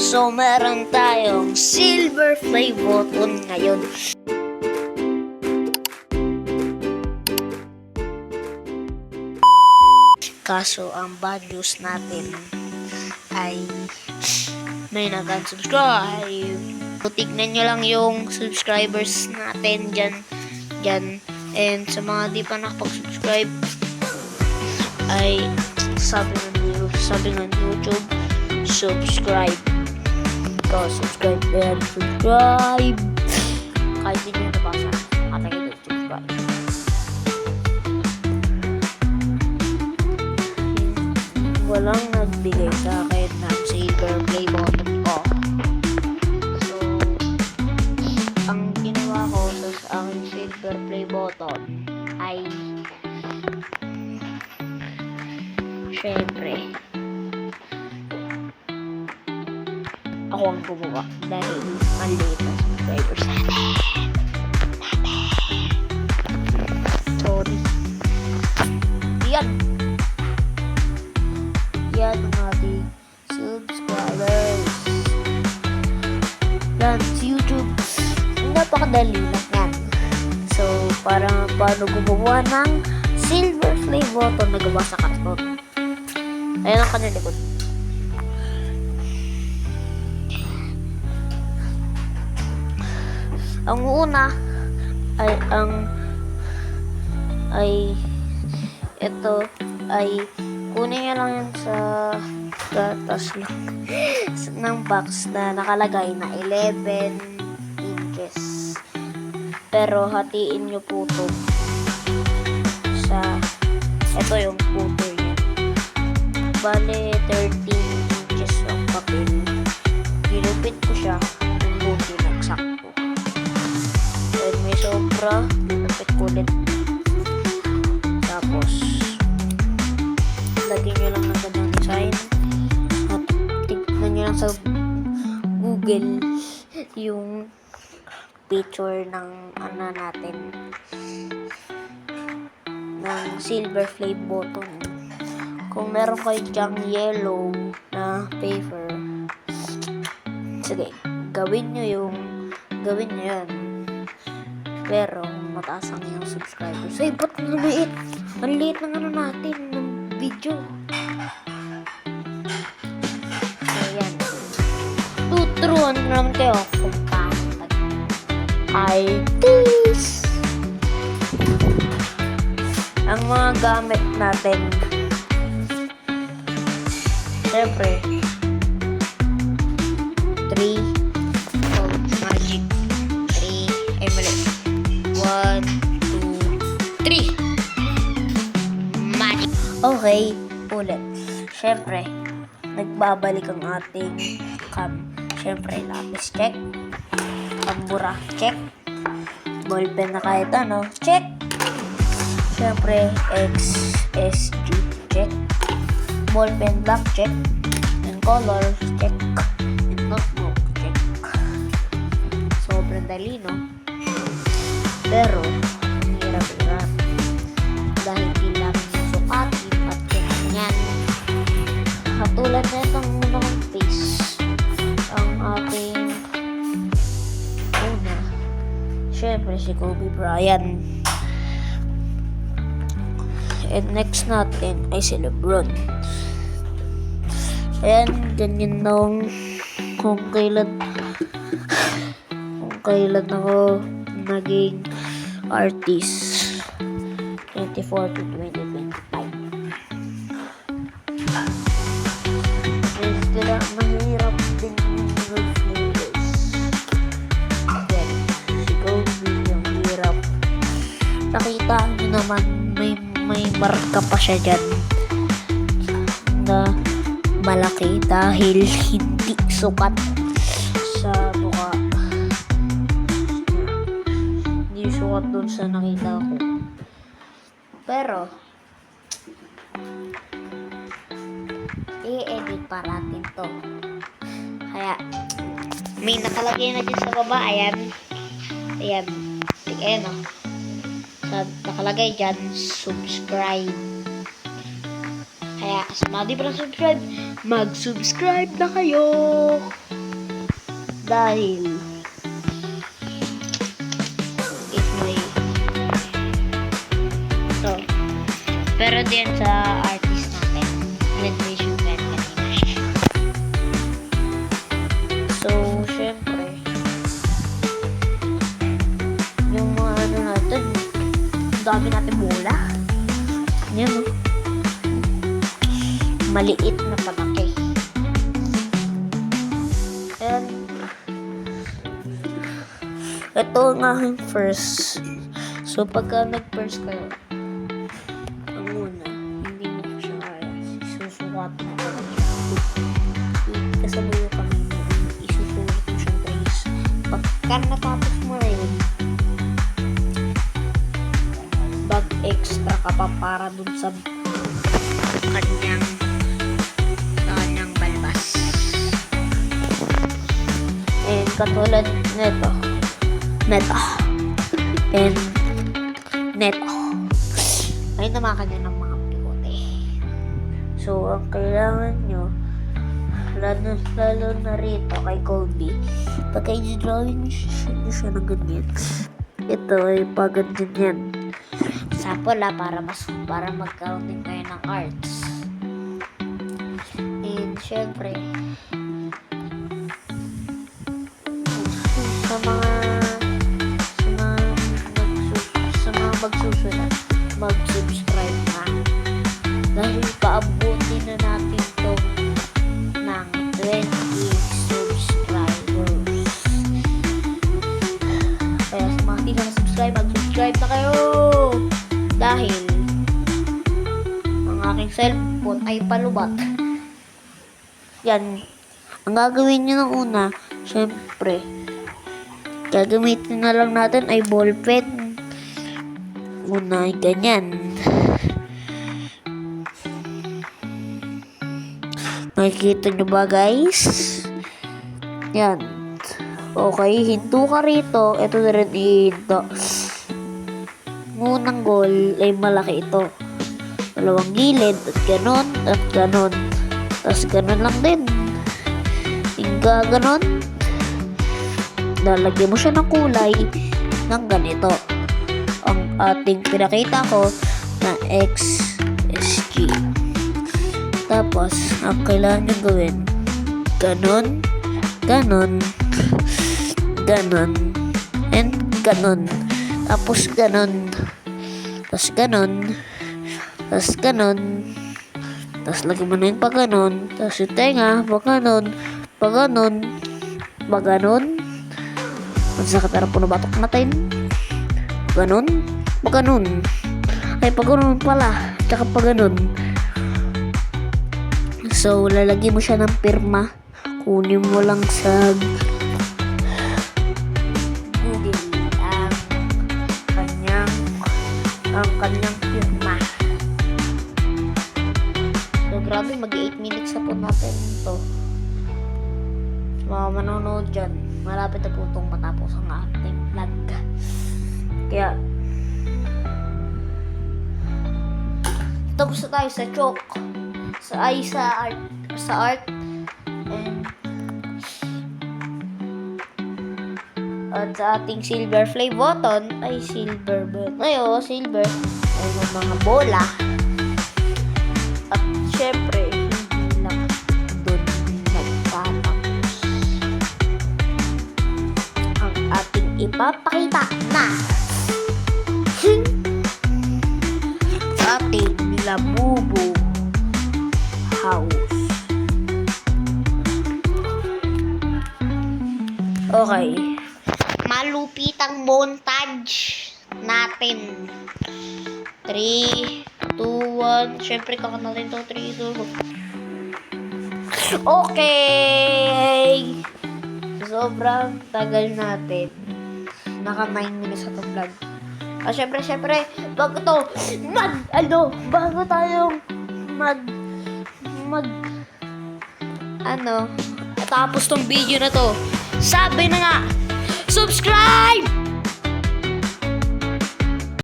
So meron tayong silver play button ngayon. Kaso ang bad news natin ay may nag-unsubscribe. So, tignan nyo lang yung subscribers natin dyan. And sa mga di pa nakapag-subscribe ay sabi ng YouTube, subscribe. So, subscribe. Kahit hindi nyo nabasa, katagin doon, subscribe. Walang nagbigay sa akin ng silver play button ko. So, ang ginawa ko sa aking silver play button ay syempre ako ang gumawa dahil maliit na subscribers natin. Sorry. Yan ang ating subscribers. Yan, si YouTube, napakadali lang yan. So, paano gumawa ng silver play button na gawa sa karton. Ayan ang kanyang likod. Ang una ay ito ay kunin nyo lang yan sa gatas lang ng box na nakalagay na 11 inches. Pero hatiin nyo po ito sa ito yung puto niya. Bale 13 inches ang papel. Gilupit ko siya yung puto na eksakto. And may sobra, gilupit ko ulit. Tapos lagyan nyo lang ng gandang design at tignan nyo lang sa Google yung picture ng natin ng silver play button. Kung meron kayo dyang yellow na paper, sige, gawin nyo yan. Pero mataas ang yung subscribers. Ay, ba't lumiit? Ang liit ng natin ng video. So, yan. Tuturuan ko naman kayo kung paano ay this. Ang mga gamit natin, siyempre 3 magic 3 emelet 1, 2, 3 magic. Okay, ulit. Siyempre, nagbabalik ang ating cam. Siyempre, lapis check, pambura check, ballpen na kahit ano check. Siyempre, XSG check, ballpen black check, and color check, and notebook check. Sobrang dali, no? Pero ang hirap dahil kailangan yung sukatin at ganyan. Katulad na itong unang face ang ating una, syempre si Kobe Bryant. And next natin ay si LeBron. And ganyan nung kung kailan ako naging artist 24 to 2025. Sila mahirap din yung flavors. Then, si Kobe yung hirap. Nakita nyo naman may marka pa siya dyan na malaki dahil hindi sukat sa mukha. Hindi sukat dun sa nakita ko. Pero i-edit pa natin to. Kaya may nakalagay na dyan sa baba. Ayan o. Nakalagay dyan subscribe. Kaya Kaya sa mga di pa subscribe, mag-subscribe na kayo. Dahil it may ito. Pero din sa artist natin, graduation band kanina. So, syempre, yung mga ano natin, dami natin bola. Yan, no? Maliit na palaki. And ito ang aking first. So, pagka nag-first kayo, ang una, hindi mo siya kaya. Susukatin mo lang siya. Kasaluyo kami mo, isusulit mo siya guys. Pagka natapos mo na yun, bag extra ka pa para dun sa kanyang balbas. And katulad neto and neto ay namakan nyo ng mga pivote. So ang kailangan nyo, lalo na rito kay Kobe, pagka i-drawing nyo siya ng ganyan, ito ay paganyan yan. Sample para magkaroon din kayo ng arts. And syempre, sa mga magsusunod, mag-subscribe na. Dahil paabutin na natin to ng 20 subscribers. Kaya sa mga hindi na-subscribe, mag-subscribe na kayo! Dahil ang aking cellphone ay palubat. Yan. Ang gagawin nyo ng una, syempre, gagamitin na lang natin ay ballpen. Una ay ganyan. Nakikita nyo ba guys? Yan. Okay, hinto ka rito. Ito na rin ihinto. Unang goal ay malaki ito. Dalawang gilid at ganon at ganon. Tapos ganon lang din. Hingga ganon. Lalagyan mo siya ng kulay ng ganito. Ang ating pinakita ko na XSG. Tapos, ang kailangan nyo gawin, ganon, ganon, ganon, and ganon. Tapos ganon. Tapos ganon. Tapos ganon. Tapos lagyan mo na yung pag ganon. Tapos yung tenga, pag ganon. Pag ganon. Pag ganon. Magsakit na po na batok natin. Pag ganon. Pag ganon. Ay, pag ganon pala. Tsaka pag ganon. So, lalagyan mo siya ng pirma. Kunin mo lang sa Google ang kanyang pirma. So, grabe, mag-8 minutes na po natin ito. Mga manonood dyan, malapit na po itong matapos ang ating vlog. Kaya, tapos na tayo sa chalk. Sa art. And at sa ating silver play button ay silver button. Silver. Ay mga bola. At syempre, hindi lang doon nagtatapos. Ang ating ipapakita na ating labubo house. Okay. Malupit ang montage natin. 3, 2, 1. Siyempre, kakat natin ito. 3, 2, 1. Okay! Sobrang tagal natin. Naka 9 minutes sa itong vlog. Siyempre, bago tayong tapos tong video na to, sabi na nga, subscribe!